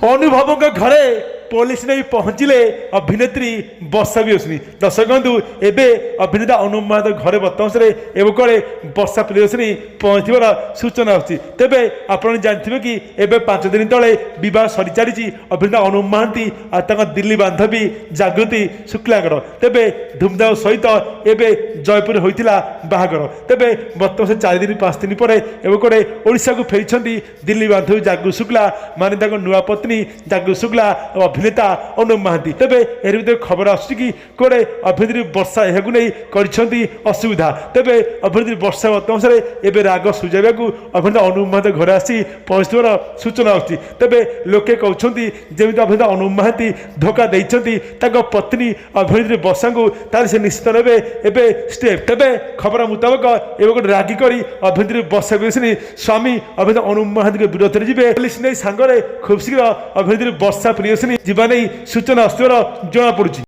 ଅନୁଭବଙ୍କ ଘରେ ପୋଲିସ ନେଇ ପହଞ୍ଚିଲେ ଅଭିନେତ୍ରୀ ବର୍ଷା ବିୟୋସିନୀ। ଦର୍ଶକ ବନ୍ଧୁ, ଏବେ ଅଭିନେତା ଅନୁପ ମହାନ୍ତ ଘରେ ବର୍ତ୍ତମାନରେ ଏବେ କୁଆଡ଼େ ବର୍ଷା ପ୍ରିୟଦର୍ଶିନୀ ପହଞ୍ଚିବାର ସୂଚନା ଆସୁଛି। ତେବେ ଆପଣ ଜାଣିଥିବେ କି ଏବେ 5 ଦିନ ତଳେ ବିବାହ ସରିଚାଲିଛି ଅଭିନେତା ଅନୁପ ମହାନ୍ତି ଆଉ ତାଙ୍କ ଦିଲ୍ଲୀ ବାନ୍ଧବୀ ଜାଗୃତି ଶୁକ୍ଲାଙ୍କର। ତେବେ ଧୁମଧାମ ସହିତ ଏବେ ଜୟପୁରରେ ହୋଇଥିଲା ବାହାଘର। ତେବେ ବର୍ତ୍ତମାନ 4 ଦିନ 5 ଦିନ ପରେ ଏବେ କୁଆଡ଼େ ଓଡ଼ିଶାକୁ ଫେରିଛନ୍ତି ଦିଲ୍ଲୀ ବାନ୍ଧବୀ ଜାଗୃତି ଶୁକ୍ଲା, ମାନେ ତାଙ୍କ ନୂଆ ପତ୍ନୀ ଜାଗୃତି ଶୁକ୍ଲା ଅଭିନେତା ଅନୁପ ମହାନ୍ତି। ତେବେ ଏর ଭିତରେ ଖବର ଆସୁଛି କି କୁଆଡ଼େ ଅଭିନେତ୍ରୀ ବର୍ଷା ଏହାକୁ ନେଇ କରିଛନ୍ତି ଅସୁବିଧା। ତେବେ ଅଭିନେତ୍ରୀ ବର୍ଷା ବର୍ତ୍ତମାନରେ ଏବେ ରାଗ ସୁଝାଇବାକୁ ଅଭିନେତା ଅନୁପ ମହାନ୍ତି ଘରେ ଆସି ପହଞ୍ଚିଥିବାର ସୂଚନା ଆସୁଛି। ତେବେ ଲୋକେ କହୁଛନ୍ତି ଯେମିତି ଅଭିନେତା ଅନୁପ ମହାନ୍ତି ଧୋକା ଦେଇଛନ୍ତି ତାଙ୍କ ପତ୍ନୀ ଅଭିନେତ୍ରୀ ବର୍ଷାଙ୍କୁ, ତାହେଲେ ସେ ନିଶ୍ଚିତ ନେବେ ଏବେ ଷ୍ଟେପ୍। ତେବେ ଖବର ମୁତାବକ ଏବେ ଗୋଟେ ରାଗି କରି ଅଭିନେତ୍ରୀ ବର୍ଷା ବିୟୋସିନୀ ସ୍ୱାମୀ ଅଭିନେତା ଅନୁପ ମହାନ୍ତିଙ୍କ ବିରୋଧରେ ଯିବେ। ପୋଲିସ ନେଇ ସାଙ୍ଗରେ ଖୁବ୍ ଶୀଘ୍ର ଅଭିନେତ୍ରୀ ବର୍ଷା ପ୍ରିୟଦର୍ଶିନୀ ଯିବା ନେଇ ସୂଚନା ଆସୁଥିବାର ଜଣାପଡ଼ୁଛି।